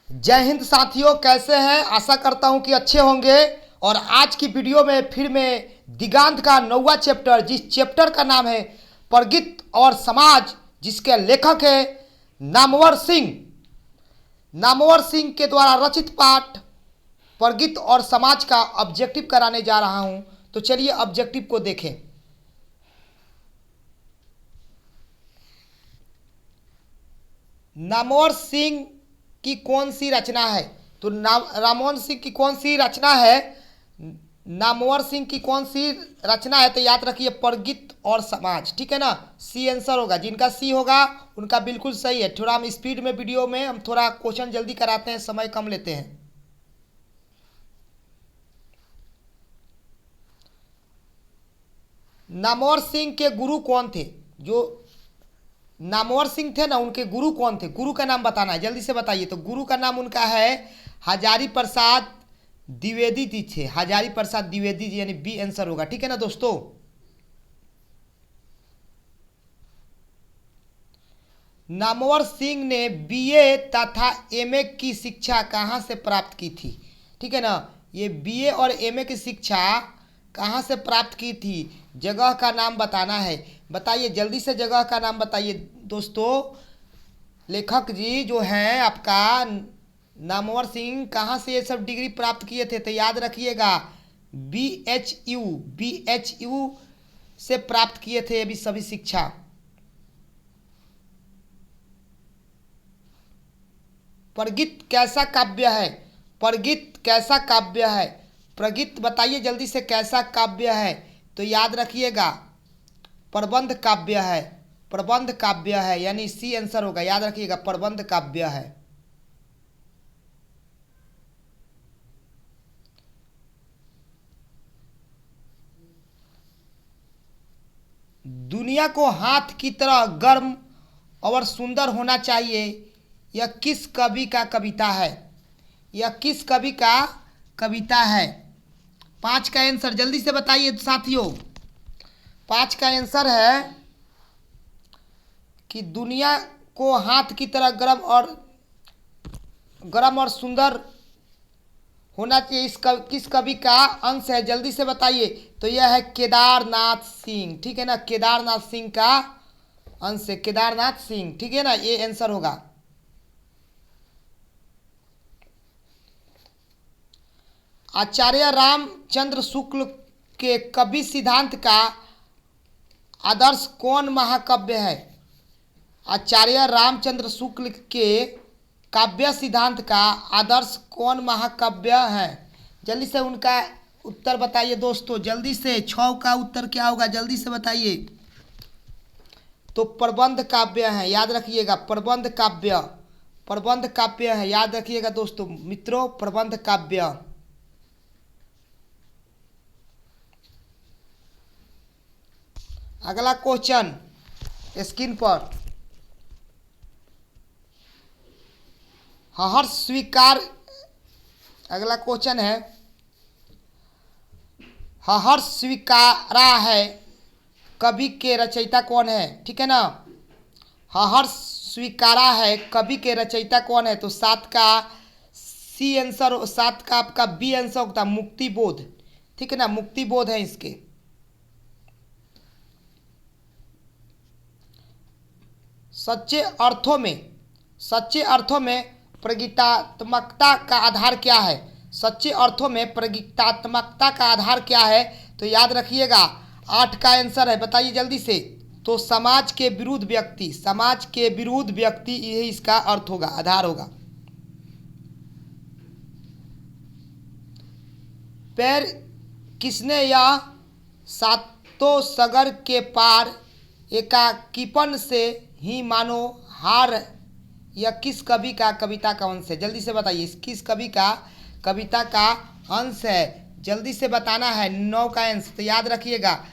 जय हिंद साथियों, कैसे हैं? आशा करता हूं कि अच्छे होंगे। और आज की वीडियो में फिर मैं दिगांत का 9वां चैप्टर, जिस चैप्टर का नाम है प्रगति और समाज, जिसके लेखक है नामवर सिंह के द्वारा रचित पाठ प्रगति और समाज का ऑब्जेक्टिव कराने जा रहा हूं। तो चलिए ऑब्जेक्टिव को देखें। नामवर सिंह की कौन सी रचना है? तो राममोहन सिंह की कौन सी रचना है? नामवर सिंह की कौन सी रचना है? तो याद रखिए प्रगति और समाज। ठीक है ना, सी आंसर होगा। जिनका सी होगा उनका बिल्कुल सही है। थोड़ा हम स्पीड में वीडियो में हम थोड़ा क्वेश्चन जल्दी कराते हैं, समय कम लेते हैं। नामवर सिंह के गुरु कौन थे? जो नामवर सिंह थे ना, उनके गुरु कौन थे? गुरु का नाम बताना है, जल्दी से बताइए। तो गुरु का नाम उनका है हजारी प्रसाद द्विवेदी जी थे। हजारी प्रसाद द्विवेदी जी, यानी बी आंसर होगा। ठीक है ना दोस्तों। नामवर सिंह ने बीए तथा एमए की शिक्षा कहाँ से प्राप्त की थी? ठीक है ना, ये बीए और एमए की शिक्षा कहाँ से प्राप्त की थी? जगह का नाम बताना है। बताइए जल्दी से, जगह का नाम बताइए दोस्तों। लेखक जी जो हैं आपका नामवर सिंह, कहाँ से ये सब डिग्री प्राप्त किए थे? तो याद रखिएगा बी एच यू से प्राप्त किए थे अभी सभी शिक्षा। प्रगति कैसा काव्य है? प्रगति कैसा काव्य है? प्रगति बताइए जल्दी से, कैसा काव्य है? तो याद रखिएगा प्रबंध काव्य है। प्रबंध काव्य है, यानी सी आंसर होगा। याद रखिएगा प्रबंध काव्य है। दुनिया को हाथ की तरह गर्म और सुंदर होना चाहिए, यह किस कवि का कविता है? यह किस कवि का कविता है? 5 का आंसर जल्दी से बताइए साथियों। 5 का आंसर है कि दुनिया को हाथ की तरह गर्म और सुंदर होना चाहिए, किस कवि का अंश है? जल्दी से बताइए। तो यह है केदारनाथ सिंह। ठीक है ना, केदारनाथ सिंह का अंश है, केदारनाथ सिंह। ठीक है ना, ये आंसर होगा। आचार्य रामचंद्र शुक्ल के कवि सिद्धांत का आदर्श कौन महाकाव्य है? आचार्य रामचंद्र शुक्ल के काव्य सिद्धांत का आदर्श कौन महाकाव्य है? जल्दी से उनका उत्तर बताइए दोस्तों, जल्दी से। 6 का उत्तर क्या होगा? जल्दी से बताइए। तो प्रबंध काव्य है, याद रखिएगा प्रबंध काव्य। प्रबंध काव्य है, याद रखिएगा दोस्तों मित्रों, प्रबंध काव्य। अगला क्वेश्चन स्क्रीन पर। हर्ष स्वीकार, अगला क्वेश्चन है हर्ष स्वीकारा है कवि के रचयिता कौन है? ठीक है ना, हर्ष स्वीकारा है कवि के रचयिता कौन है? तो 7 का सी आंसर, 7 का आपका बी आंसर होता मुक्ति बोध। ठीक है ना, मुक्ति बोध है इसके। सच्चे अर्थों में प्रगीतात्मकता का आधार क्या है? सच्चे अर्थों में प्रगीतात्मकता का आधार क्या है? तो याद रखिएगा 8 का आंसर है, बताइए जल्दी से। तो समाज के विरुद्ध व्यक्ति, समाज के विरुद्ध व्यक्ति, यही इसका अर्थ होगा, आधार होगा। पैर किसने यह सातों सगर के पार एकाकीपन से ही मानो हार, यह किस कवि का कविता का अंश है? जल्दी से बताइए, किस कवि का कविता का अंश है? जल्दी से बताना है। 9 का अंश, तो याद रखिएगा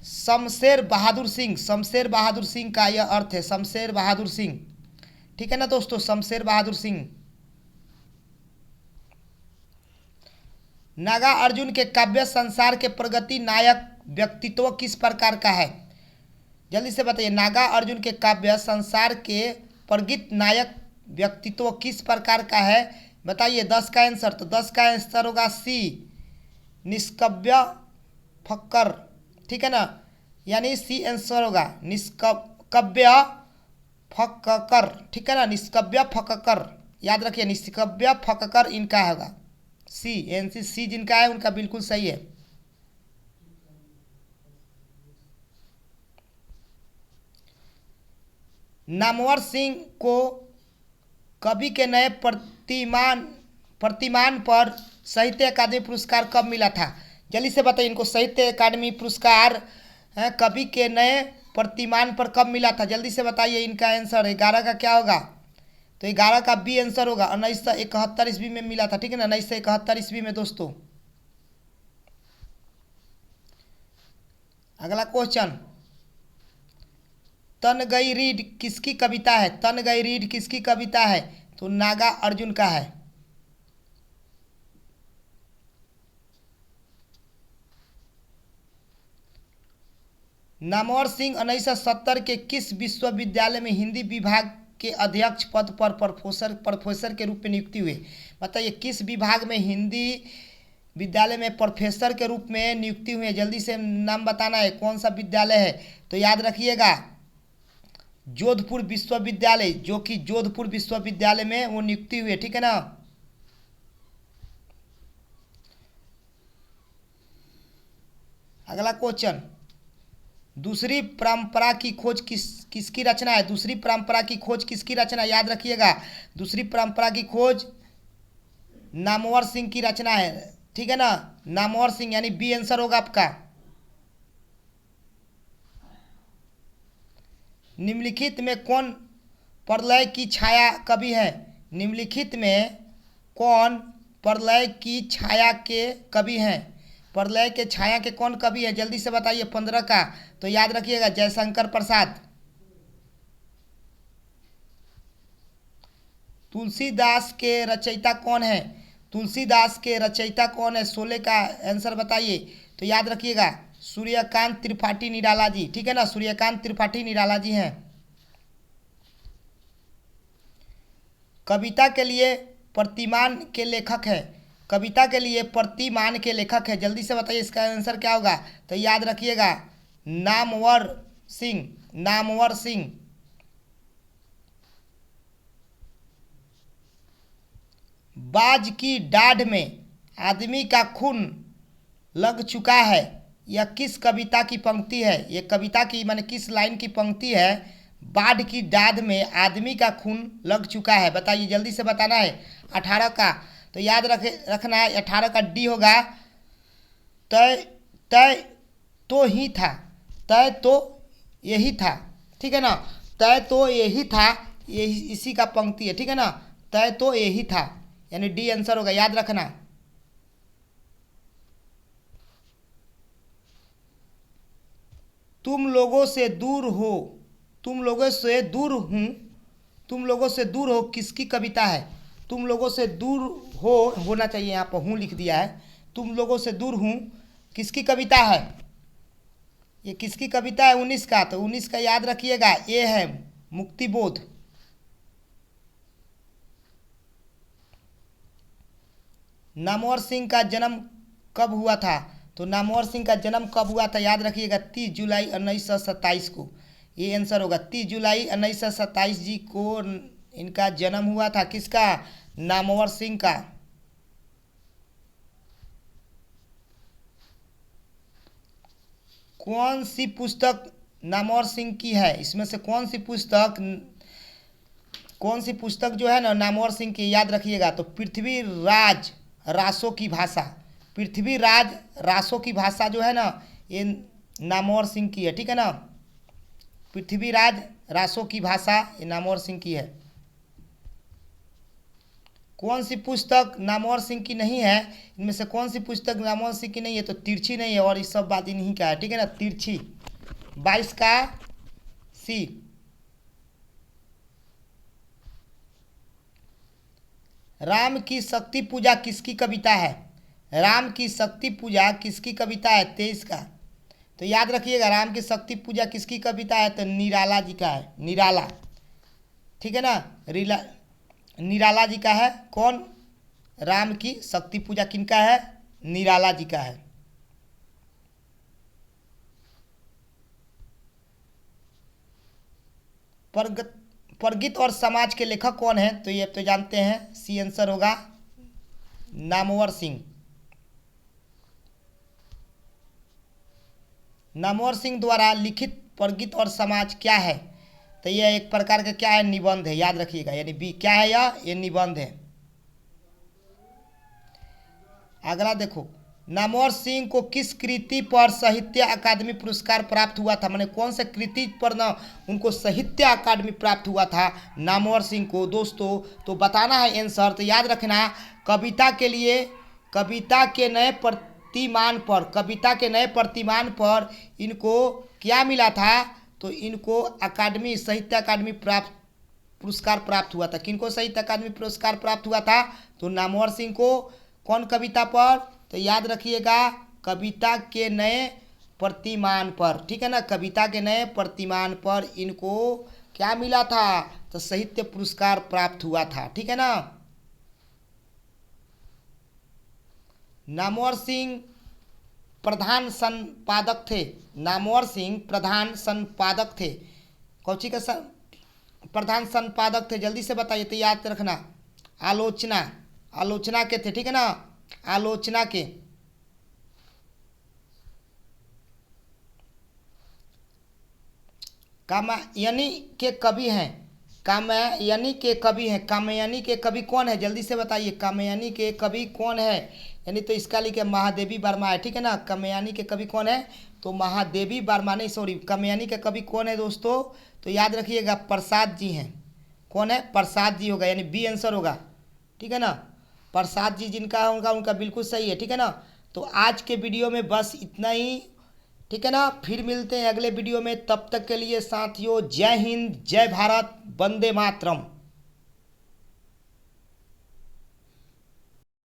शमशेर बहादुर सिंह। शमशेर बहादुर सिंह का यह अर्थ है, शमशेर बहादुर सिंह। ठीक है ना दोस्तों, शमशेर बहादुर सिंह। नागा अर्जुन के काव्य संसार के प्रगति नायक व्यक्तित्व किस प्रकार का है? जल्दी से बताइए। नागा अर्जुन के काव्य संसार के प्रगति नायक व्यक्तित्व किस प्रकार का है? बताइए 10 का आंसर। तो 10 का आंसर होगा सी, निष्कव्य फक्कर। ठीक है ना, यानी सी आंसर होगा निष्कव्य फक्कर। ठीक है ना, निष्कव्य फक्कर, याद रखिए निष्कव्य फक्कर इनका होगा सी। एनसी सी जिनका है उनका बिल्कुल सही है। नामवर सिंह को कवि के नए प्रतिमान पर साहित्य अकादमी पुरस्कार कब मिला था? जल्दी से बताइए, इनको साहित्य अकादमी पुरस्कार कवि के नए प्रतिमान पर कब मिला था? जल्दी से बताइए, इनका आंसर 11 का क्या होगा? तो 11 का बी आंसर होगा। 1971 ईस्वी में मिला था। ठीक है ना, 1971 ईस्वी में दोस्तों। अगला क्वेश्चन, तन गई रीड किसकी कविता है? तन गई रीड किसकी कविता है? तो नागा अर्जुन का है। नामवर सिंह 1970 के किस विश्वविद्यालय में हिंदी विभाग के अध्यक्ष पद पर प्रोफेसर के रूप में नियुक्ति हुई? बताइए किस विभाग में हिंदी विद्यालय में प्रोफेसर के रूप में नियुक्ति हुई है? जल्दी से नाम बताना है, कौन सा विद्यालय है? तो याद रखिएगा जोधपुर विश्वविद्यालय, जो कि जोधपुर विश्वविद्यालय में वो नियुक्ति हुई है। ठीक है ना। अगला क्वेश्चन, दूसरी परंपरा की खोज किसकी रचना है? दूसरी परंपरा की खोज किसकी रचना? याद रखिएगा दूसरी परंपरा की खोज नामवर सिंह की रचना है। ठीक है ना, नामवर सिंह, यानी बी आंसर होगा आपका। निम्नलिखित में कौन प्रलय की छाया कवि है? निम्नलिखित में कौन प्रलय की छाया के कवि हैं? प्रलय के छाया के कौन कवि है? जल्दी से बताइए 15 का। तो याद रखिएगा जयशंकर प्रसाद। तुलसीदास के रचयिता कौन है? तुलसीदास के रचयिता कौन है? 16 का आंसर बताइए। तो याद रखिएगा सूर्यकांत त्रिपाठी निराला जी। ठीक है ना, सूर्यकांत त्रिपाठी निराला जी हैं। कविता के लिए प्रतिमान के लेखक है। कविता के लिए प्रतिमान के लेखक है, जल्दी से बताइए इसका आंसर क्या होगा? तो याद रखिएगा नामवर सिंह। नामवर सिंह। बाज की डाढ़ में आदमी का खून लग चुका है, यह किस कविता की पंक्ति है? ये कविता की माने किस लाइन की पंक्ति है? बाढ़ की डाढ़ में आदमी का खून लग चुका है, बताइए जल्दी से बताना है। 18 का। तो याद रखना है 18 का डी होगा। तय तय तो ही था, तय तो यही था। ठीक है ना, तय तो यही था, यही इसी का पंक्ति है। ठीक है ना, तय तो यही था, यानी डी आंसर होगा, याद रखना। तुम लोगों से दूर हो, तुम लोगों से दूर हूँ, तुम लोगों से दूर हो किसकी कविता है? तुम लोगों से दूर हो होना चाहिए, यहाँ पर हूँ लिख दिया है। तुम लोगों से दूर हूँ किसकी कविता है? ये किसकी कविता है? 19 का। तो 19 का याद रखिएगा ये है मुक्तिबोध। नामवर सिंह का जन्म कब हुआ था? तो नामवर सिंह का जन्म कब हुआ था? याद रखिएगा 30 जुलाई 1927 को, ये आंसर होगा। 30 जुलाई 1927 जी को इनका जन्म हुआ था। किसका? नामवर सिंह का। कौन सी पुस्तक नामवर सिंह की है? इसमें से कौन सी पुस्तक जो है ना नामवर सिंह की, याद रखिएगा। तो पृथ्वीराज रासों की भाषा, पृथ्वीराज रासों की भाषा जो है ना ये नामवर सिंह की है। ठीक है ना, पृथ्वीराज रासों की भाषा ये नामवर सिंह की है। कौन सी पुस्तक नामवर सिंह की नहीं है? इनमें से कौन सी पुस्तक नामवर सिंह की नहीं है? तो तिरछी नहीं है, और इस सब बात इन्हीं का है। ठीक है ना, तिरछी। 22 का सी। राम की शक्ति पूजा किसकी कविता है? राम की शक्ति पूजा किसकी कविता है? 23 का। तो याद रखिएगा राम की शक्ति पूजा किसकी कविता है? तो निराला जी का है, निराला। ठीक है ना, निराला जी का है। कौन? राम की शक्ति पूजा किनका है? निराला जी का है। परगित और समाज के लेखक कौन है? तो ये तो जानते हैं, सी आंसर होगा नामवर सिंह। नामवर सिंह द्वारा लिखित परगित और समाज क्या है? तो यह एक प्रकार का क्या है? निबंध है, याद रखिएगा। यानी बी क्या है? ये निबंध है। अगला देखो, नामवर सिंह को किस कृति पर साहित्य अकादमी पुरस्कार प्राप्त हुआ था? मैंने कौन से कृति पर ना उनको साहित्य अकादमी प्राप्त हुआ था नामवर सिंह को दोस्तों? तो बताना है आंसर। तो याद रखना, कविता के लिए कविता के नए प्रतिमान पर इनको क्या मिला था? तो इनको अकादमी साहित्य अकादमी पुरस्कार प्राप्त हुआ था। किनको साहित्य अकादमी पुरस्कार प्राप्त हुआ था? तो नामवर सिंह को। कौन कविता पर? तो याद रखिएगा, कविता के नए प्रतिमान पर, ठीक है ना। कविता के नए प्रतिमान पर इनको क्या मिला था? तो साहित्य पुरस्कार प्राप्त हुआ था, ठीक है ना। नामवर सिंह प्रधान संपादक थे। नामवर सिंह प्रधान संपादक थे। कौची का प्रधान संपादक थे? जल्दी से बताइए। तो याद रखना, आलोचना के थे, ठीक है ना। आलोचना के। कामयानी के कवि हैं। कामयानी के कवि हैं। कामयानी के कवि कौन है? जल्दी से बताइए, कामयानी के कवि कौन है? यानी तो इसका लिखे महादेवी वर्मा है, ठीक है ना। कामयानी के कवि कौन है? तो महादेवी वर्मा नहीं, सॉरी, कामयानी के कवि कौन है दोस्तों? तो याद रखिएगा, प्रसाद जी हैं। कौन है? प्रसाद जी होगा, यानी बी आंसर होगा, ठीक है ना। प्रसाद जी जिनका है उनका बिल्कुल सही है, ठीक है ना। तो आज के वीडियो में बस इतना ही, ठीक है ना। फिर मिलते हैं अगले वीडियो में। तब तक के लिए साथियों, जय हिंद, जय भारत, वंदे मातरम।